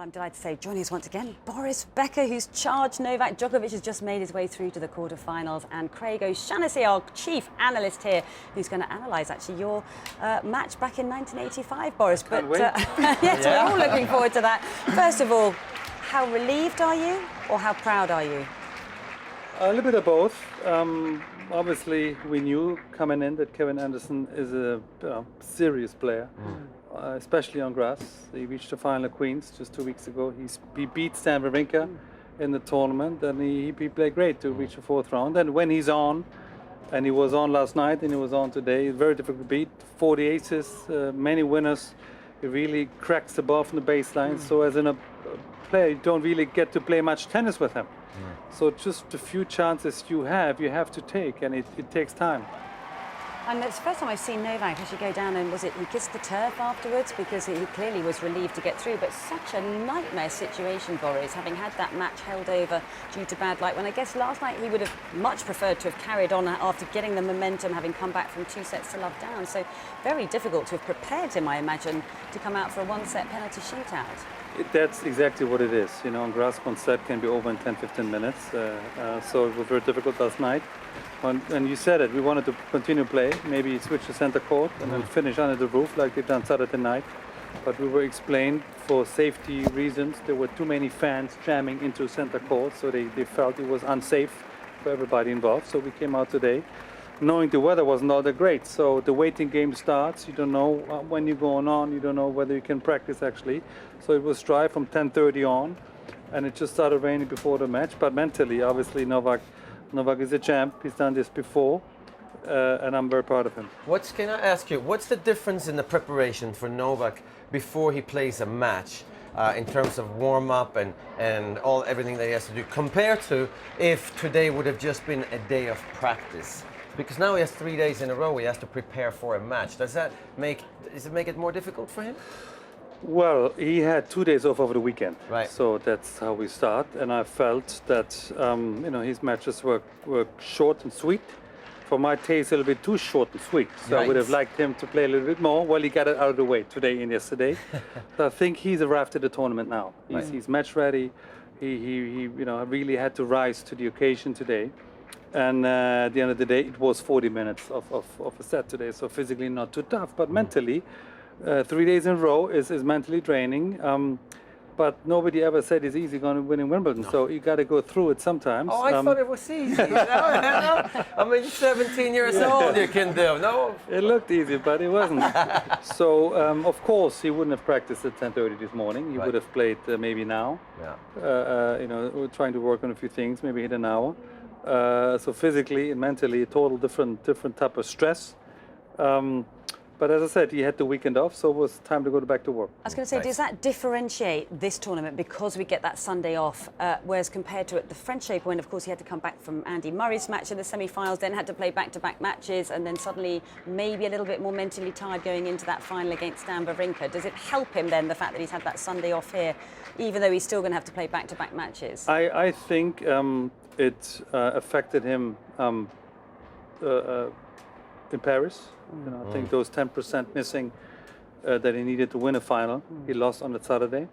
Well, I'm delighted to say joining us once again, Boris Becker, who's charged Novak Djokovic, has just made his way through to the quarterfinals, and Craig O'Shaughnessy, our chief analyst here, who's going to analyse actually your match back in 1985, Boris. Can't wait. Yes, we're all looking forward to that. First of all, how relieved are you, or how proud are you? A little bit of both. Obviously, we knew coming in that Kevin Anderson is a serious player, especially on grass. He reached the final of Queens just 2 weeks ago. He beat Stan Wawrinka in the tournament, and he played great to reach the fourth round. And when he's on, and he was on last night and he was on today, very difficult to beat. 40 aces, many winners. He really cracks the ball from the baseline. So as a player, you don't really get to play much tennis with him. So just the few chances you have to take, and it takes time. And it's the first time I've seen Novak actually go down and he kissed the turf afterwards, because he clearly was relieved to get through. But such a nightmare situation, Boris, having had that match held over due to bad light, when I guess last night he would have much preferred to have carried on after getting the momentum, having come back from 2 sets to love down. So very difficult to have prepared him, I imagine, to come out for a one-set penalty shootout. That's exactly what it is. You know, on grass, one set can be over in 10-15 minutes. So it was very difficult last night. And you said it, we wanted to continue play, maybe switch to center court and then finish under the roof like they've done Saturday night. But we were explained for safety reasons, there were too many fans jamming into center court, so they felt it was unsafe for everybody involved. So we came out today knowing the weather wasn't all that great. So the waiting game starts, you don't know when you're going on, you don't know whether you can practice actually. So it was dry from 10:30 on, and it just started raining before the match. But mentally, obviously, Novak is a champ. He's done this before, and I'm very proud of him. Can I ask you, what's the difference in the preparation for Novak before he plays a match in terms of warm-up and everything that he has to do, compared to if today would have just been a day of practice? Because now he has 3 days in a row he has to prepare for a match. Does it make it more difficult for him? Well, he had 2 days off over the weekend, right? So that's how we start. And I felt that his matches were short and sweet. For my taste, a little bit too short and sweet. So I would have liked him to play a little bit more. Well, he got it out of the way today and yesterday. So I think he's arrived at the tournament now. He's match ready. He really had to rise to the occasion today. And at the end of the day, it was 40 minutes of a set today. So physically not too tough, but mentally. 3 days in a row is mentally draining, but nobody ever said it's easy going to win in Wimbledon. No. So you got to go through it sometimes. Oh, I thought it was easy. I mean, 17 years old, you can do. No, it looked easy, but it wasn't. So of course he wouldn't have practiced at 10:30 this morning. He would have played maybe now. Yeah. We're trying to work on a few things, maybe hit an hour. So physically and mentally, a total different type of stress. But as I said, he had the weekend off, so it was time to go back to work. I was going to say, does that differentiate this tournament because we get that Sunday off, whereas compared to the French Open, when of course he had to come back from Andy Murray's match in the semi-finals, then had to play back-to-back matches, and then suddenly maybe a little bit more mentally tired going into that final against Stan Wawrinka. Does it help him then, the fact that he's had that Sunday off here, even though he's still going to have to play back-to-back matches? I think it affected him in Paris. I think those 10% missing that he needed to win a final, he lost on the Saturday.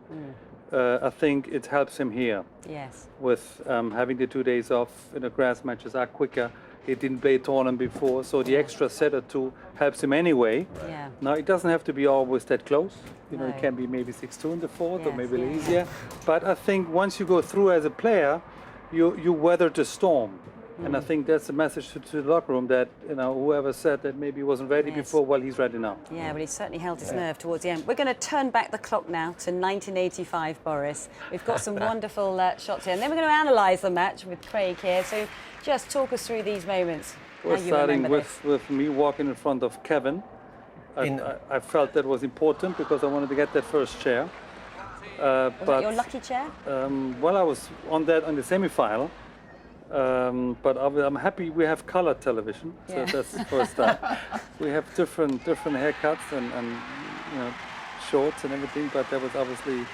I think it helps him here. Yes. With having the 2 days off, grass matches are quicker. He didn't play a tournament before, so the extra set or two helps him anyway. Yeah. Now, it doesn't have to be always that close. It can be maybe 6-2 in the fourth, or maybe a little easier. But I think once you go through as a player, you weather the storm. And I think that's the message to the locker room, that whoever said that maybe he wasn't ready before, well, he's ready now. Yeah, well, he certainly held his nerve towards the end. We're going to turn back the clock now to 1985, Boris. We've got some wonderful shots here, and then we're going to analyse the match with Craig here. So just talk us through these moments. We're starting with me walking in front of Kevin. I felt that was important because I wanted to get that first chair. Was that your lucky chair? Well, I was on the semi-final. But I'm happy we have color television, so that's the first time. We have different haircuts and shorts and everything, but that was obviously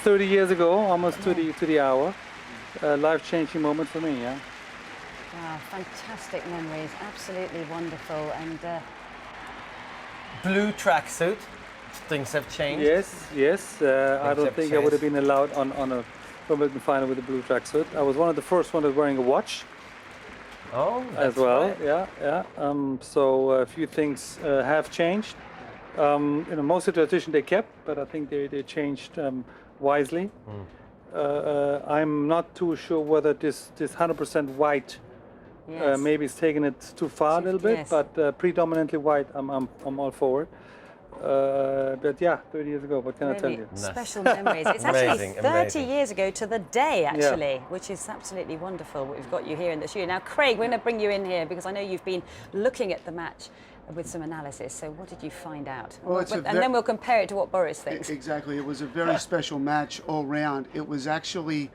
30 years ago, almost to the hour. Life-changing moment for me, yeah. Wow, fantastic memories, absolutely wonderful. And blue tracksuit, things have changed? Yes. I don't have think I would have changed. been allowed on a Wimbledon final with a blue tracksuit. I was one of the first ones wearing a watch Oh, as that's well. right. Yeah. So a few things have changed. Most of the tradition they kept, but I think they changed wisely. I'm not too sure whether this 100% white Yes. maybe it's taking it too far a little bit, Yes. but predominantly white. I'm all for it. But yeah, 30 years ago, what can I tell Really you? special memories. It's Amazing, actually 30 amazing. years ago to the day, actually, which is absolutely wonderful. We've got you here in the studio. Now, Craig, we're going to bring you in here because I know you've been looking at the match with some analysis. So what did you find out? Well, it's a And then we'll compare it to what Boris thinks. Exactly. It was a very special match all round. It was actually,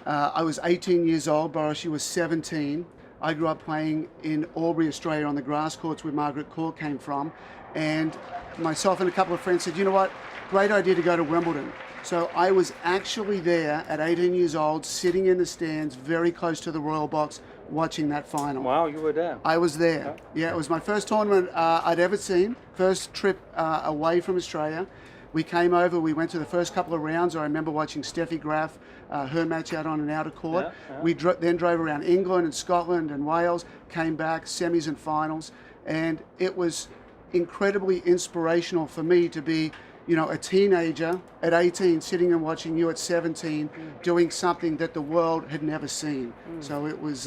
I was 18 years old, Boris, you were 17. I grew up playing in Albury, Australia on the grass courts where Margaret Court came from. And myself and a couple of friends said, you know what, great idea to go to Wimbledon. So I was actually there at 18 years old, sitting in the stands, very close to the Royal Box, watching that final. Wow, you were there. I was there. Yeah, it was my first tournament I'd ever seen. First trip away from Australia. We came over, we went to the first couple of rounds. I remember watching Steffi Graf, her match out on an outer court. Yeah. We then drove around England and Scotland and Wales, came back, semis and finals. And it was incredibly inspirational for me to be, a teenager at 18 sitting and watching you at 17 doing something that the world had never seen. So it was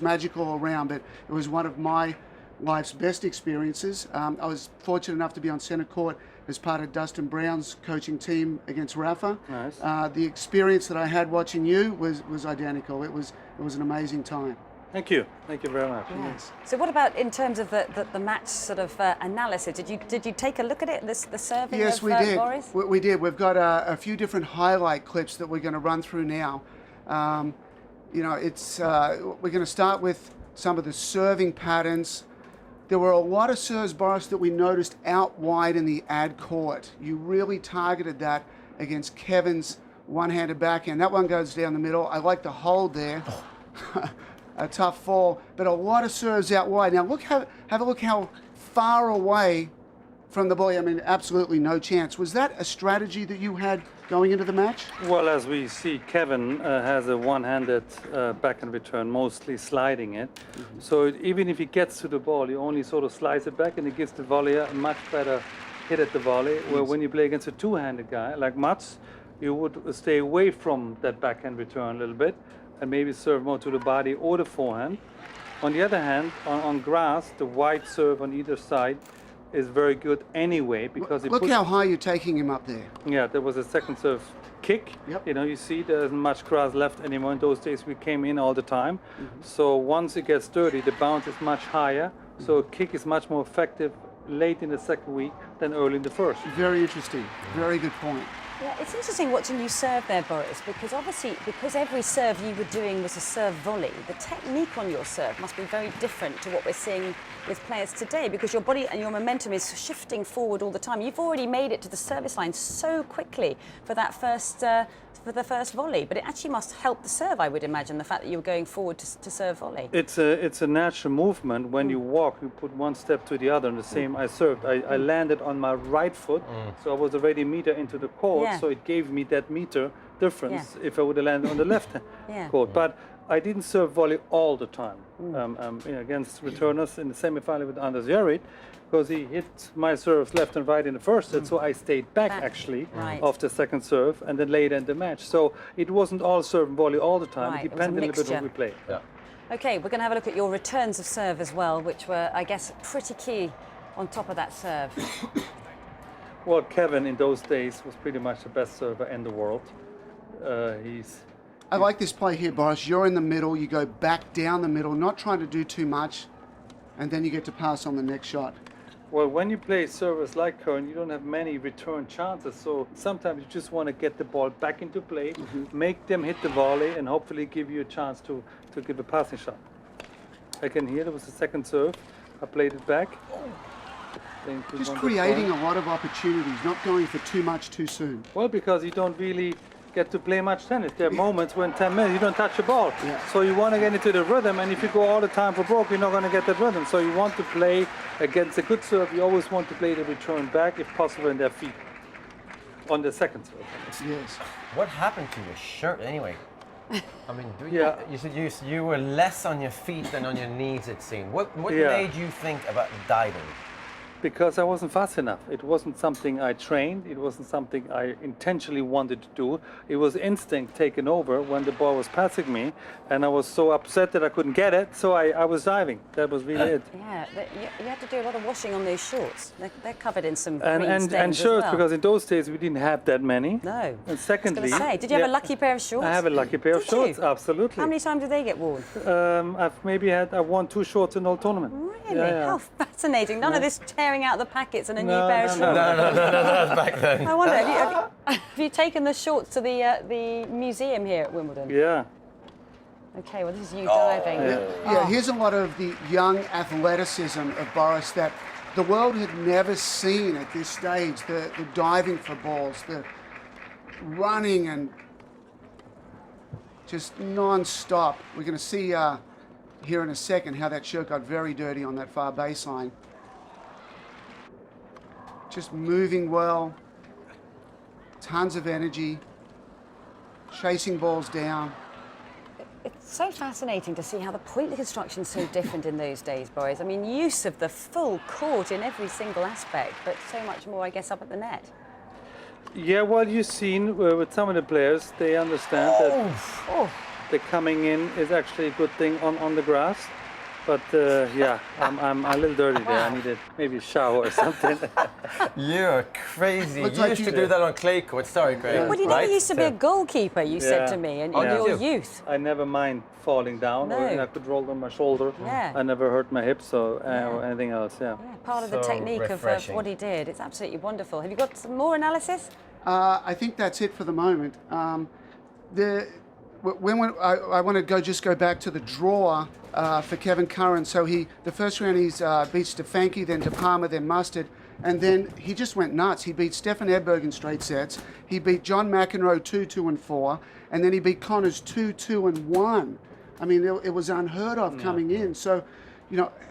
magical all around, but it was one of my life's best experiences. I was fortunate enough to be on centre court as part of Dustin Brown's coaching team against Rafa. Nice. The experience that I had watching you was identical. It was an amazing time. Thank you very much. Yes. So what about in terms of the match sort of analysis? Did you take a look at it, the serving Yes, of we did. Boris? We did. We've got a few different highlight clips that we're going to run through now. We're going to start with some of the serving patterns. There were a lot of serves, Boris, that we noticed out wide in the ad court. You really targeted that against Kevin's one-handed backhand. That one goes down the middle. I like the hold there. A tough fall, but a lot of serves out wide. Now have a look how far away from the volley. I mean, absolutely no chance. Was that a strategy that you had going into the match? Well, as we see, Kevin has a one-handed backhand return, mostly sliding it. So even if he gets to the ball, he only sort of slides it back and it gives the volleyer a much better hit at the volley. Where when you play against a two-handed guy like Mats, you would stay away from that backhand return a little bit and maybe serve more to the body or the forehand. On the other hand, on grass, the wide serve on either side is very good anyway because Look how high you're taking him up there. Yeah, there was a second serve kick. Yep. You see there isn't much grass left anymore. In those days we came in all the time. So once it gets dirty, the bounce is much higher. So a kick is much more effective late in the second week than early in the first. Very interesting. Very good point. Yeah, it's interesting watching you serve there, Boris, because obviously, because every serve you were doing was a serve volley, the technique on your serve must be very different to what we're seeing with players today, because your body and your momentum is shifting forward all the time. You've already made it to the service line so quickly for that for the first volley, but it actually must help the serve, I would imagine, the fact that you were going forward to serve volley. It's a natural movement. When you walk, you put one step to the other, and the same I served. I landed on my right foot, so I was already a meter into the court, Yeah. so it gave me that meter difference if I would have landed on the left court. But I didn't serve volley all the time against returners in the semi-final with Anders Jarrit, because he hit my serves left and right in the first set, so I stayed back actually off the second serve and then later in the match. So it wasn't all serve and volley all the time. Right, It it was a depended a little bit who we mixture. played. Yeah. Okay, we're going to have a look at your returns of serve as well, which were, I guess, pretty key on top of that serve. Well, Kevin in those days was pretty much the best server in the world. I like this play here, Boris. You're in the middle. You go back down the middle, not trying to do too much, and then you get to pass on the next shot. Well, when you play servers like Curren, you don't have many return chances, so sometimes you just want to get the ball back into play, make them hit the volley, and hopefully give you a chance to give a passing shot. Again, here there was the second serve. I played it back. Just creating a lot of opportunities, not going for too much too soon. Well, because you don't really get to play much tennis. There are moments when 10 minutes you don't touch the ball. So you want to get into the rhythm, and if you go all the time for broke, you're not going to get that rhythm. So you want to play against a good serve. You always want to play the return back, if possible, in their feet on the second serve. Yes. What happened to your shirt anyway? I mean, Yeah. you said you were less on your feet than on your knees, it seemed. What Yeah. made you think about diving? Because I wasn't fast enough. It wasn't something I trained. It wasn't something I intentionally wanted to do. It was instinct taking over when the ball was passing me, and I was so upset that I couldn't get it, so I was diving. That was really it. Yeah, you have to do a lot of washing on those shorts. They're covered in some green And stains shirts, as well. because in those days we didn't have that many. No. And I was secondly, going to say, did you have a yeah, lucky pair of shorts? I have a lucky pair of Did you? shorts, absolutely. How many times did they get worn? I've won 2 shorts in the whole tournament. Really? Yeah. How fascinating. None of this tearing out the packets and a new No, pair of no, shorts. No, back then. I wonder, have you taken the shorts to the museum here at Wimbledon? Yeah. Okay, well, this is you diving. Yeah, here's a lot of the young athleticism of Boris that the world had never seen at this stage. The diving for balls, the running and just non-stop. We're going to see here in a second how that shirt got very dirty on that far baseline. Just moving well, tons of energy, chasing balls down. It's so fascinating to see how the point construction is so different in those days, Boris. I mean, use of the full court in every single aspect, but so much more, I guess, up at the net. Yeah, well, you've seen with some of the players, they understand that the coming in is actually a good thing on the grass. But yeah, I'm a little dirty there. I needed maybe a shower or something. You're crazy. Looks You like used you to did. do that on clay court. Sorry, Craig. Well, you right? never used to be a goalkeeper, you said to me, in Oh, your did you? youth. I never mind falling down, or No. I could roll on my shoulder. Yeah. I never hurt my hips or anything else. Yeah. Yeah, part of the So technique of refreshing. what he did. It's absolutely wonderful. Have you got some more analysis? I think that's it for the moment. I want to go back to the draw for Kevin Curren. So the first round he's beat Stefanki, then De Palma, then Mustard, and then he just went nuts. He beat Stefan Edberg in straight sets. He beat John McEnroe 2-2 and 4, and then he beat Connors 2-2 and 1. I mean, it was unheard of coming in. So,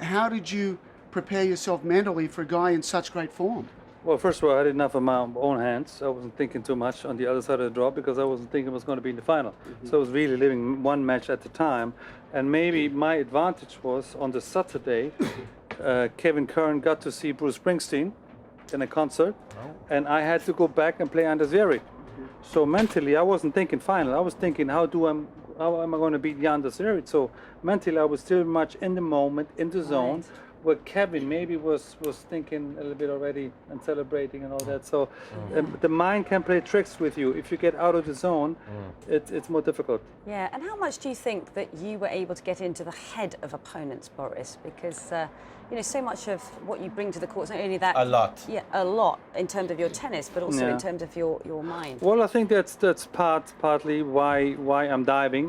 how did you prepare yourself mentally for a guy in such great form? Well, first of all, I had enough of my own hands. I wasn't thinking too much on the other side of the draw because I wasn't thinking it was going to be in the final. So I was really living one match at a time. And maybe my advantage was on the Saturday, Kevin Curren got to see Bruce Springsteen in a concert, and I had to go back and play under Zverev. So mentally, I wasn't thinking final. I was thinking, how am I going to beat Jan Zverev? So mentally, I was still much in the moment, in the zone. Where Kevin maybe was thinking a little bit already and celebrating and all that. So the mind can play tricks with you. If you get out of the zone, it's more difficult. Yeah, and how much do you think that you were able to get into the head of opponents, Boris? Because so much of what you bring to the court is not only that. A lot. Yeah, a lot in terms of your tennis, but also Yeah. in terms of your mind. Well, I think that's partly why I'm diving,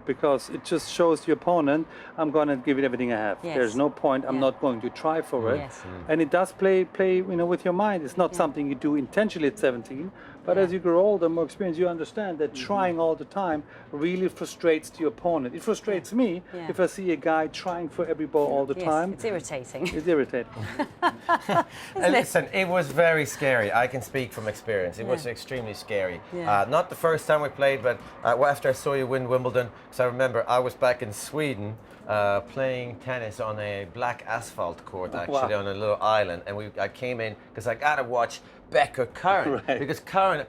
because it just shows the opponent I'm going to give it everything I have. Yes. There's no point. I'm Yeah. not going to try for it. Yes. And it does play with your mind. It's not something you do intentionally at 17, but as you grow older, more experience, you understand that trying all the time really frustrates the opponent. It frustrates me Yeah. if I see a guy trying for every ball all the Yes, time. it's irritating. It's irritating. And listen, it was very scary. I can speak from experience. It was extremely scary. Yeah. Not the first time we played, but after I saw you win Wimbledon, because I remember I was back in Sweden playing tennis on a black asphalt court, actually, on a little island. And I came in because I got to watch Becker Curren. Right. Because Curren,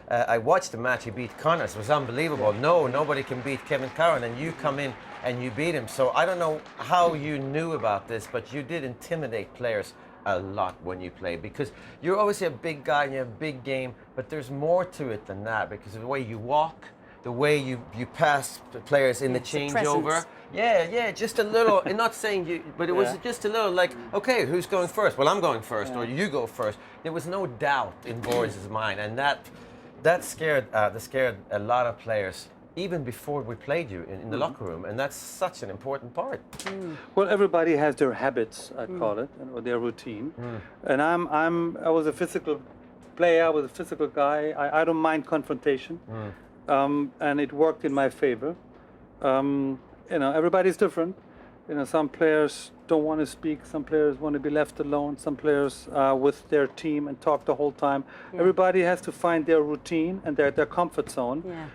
I watched the match, he beat Connors. It was unbelievable. Nobody can beat Kevin Curren, and you come in and you beat him. So I don't know how you knew about this, but you did intimidate players a lot when you play, because you're obviously a big guy and you have a big game, but there's more to it than that, because of the way you walk, the way you pass the players in the It's the changeover. presence. Yeah, just a little, and not saying you, but it was Yeah. just a little like, okay, who's going first? Well, I'm going first, or you go first. There was no doubt in Boris's mind, and that scared a lot of players, even before we played you in the locker room, and that's such an important part. Well, everybody has their habits, I call it, or their routine. And I was a physical player, I was a physical guy. I don't mind confrontation, and it worked in my favor. Everybody's different. Some players don't want to speak. Some players want to be left alone. Some players are with their team and talk the whole time. Yeah. Everybody has to find their routine and their comfort zone. Yeah.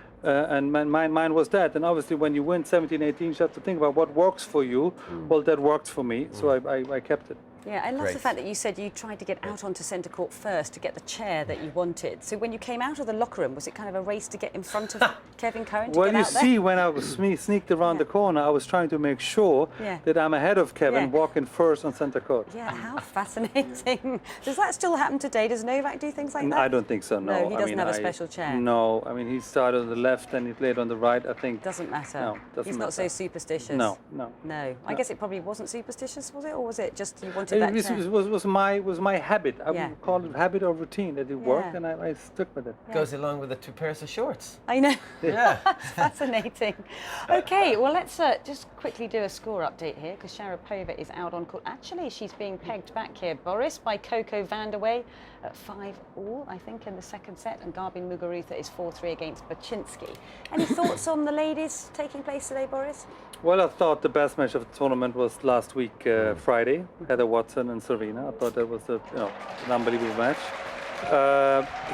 And mine was that. And obviously, when you win 17, 18, you have to think about what works for you. Well, that worked for me, so I kept it. Yeah, I love Great. the fact that you said you tried to get out onto centre court first to get the chair that you wanted. So when you came out of the locker room, was it kind of a race to get in front of Kevin Curren to Well, get you out there? see, when I was sneaked around the corner, I was trying to make sure Yeah. that I'm ahead of Kevin, Yeah. walking first on centre court. Yeah, how fascinating. Does that still happen today? Does Novak do things like that? I don't think so, no. No, he doesn't I mean, have a special chair. No, I mean, he started on the left and he played on the right, I think. Doesn't matter. No, doesn't He's not so matter. superstitious. No. No. I guess it probably wasn't superstitious, was it? Or was it just you wanted that chair? It was my habit. I Yeah. would call it habit or routine that it worked, Yeah. and I stuck with it. Goes along with the 2 pairs of shorts. I know. Yeah. Fascinating. Okay, well, let's just quickly do a score update here because Sharapova is out on court. Actually, she's being pegged back here, Boris, by Coco Vandeweghe at 5-all, I think, in the second set, and Garbine Muguruza is 4-3 against Baczynski. Any thoughts on the ladies taking place today, Boris? Well, I thought the best match of the tournament was last week, Friday, Heather Watson and Serena. I thought that was an unbelievable match.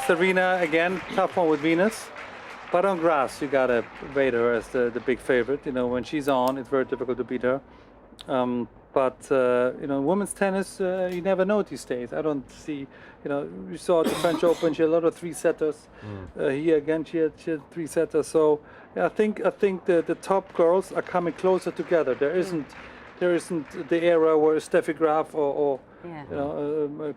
Serena, again, tough one with Venus. But on grass, you gotta rate her as the big favorite. When she's on, it's very difficult to beat her. Women's tennis, you never know these days. I don't see, you saw at the French Open, she had a lot of 3-setters. Here again, she had 3-setters. So yeah, I think the top girls are coming closer together. There isn't the era where Steffi Graf or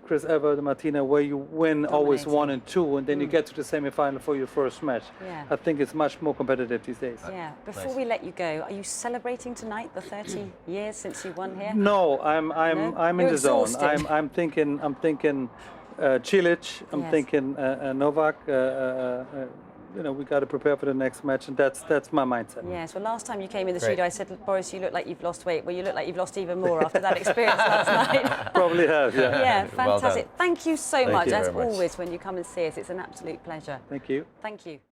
Chris Evert, Martina, where you win always Dominating. 1 and 2, and then you get to the semi-final for your first match. Yeah. I think it's much more competitive these days. Yeah. Before Nice. we let you go, are you celebrating tonight the 30 years since you won here? No, I'm in You're the zone. exhausted. I'm thinking Cilic. I'm Yes. thinking Novak. We got to prepare for the next match, and that's my mindset. Yes, well, last time you came in the Great. studio, I said, Boris, you look like you've lost weight. Well, you look like you've lost even more after that experience last night. Probably have. Yeah. Yeah, Well fantastic. done. Thank you so Thank much. you As very much. always, when you come and see us, it's an absolute pleasure. Thank you. Thank you.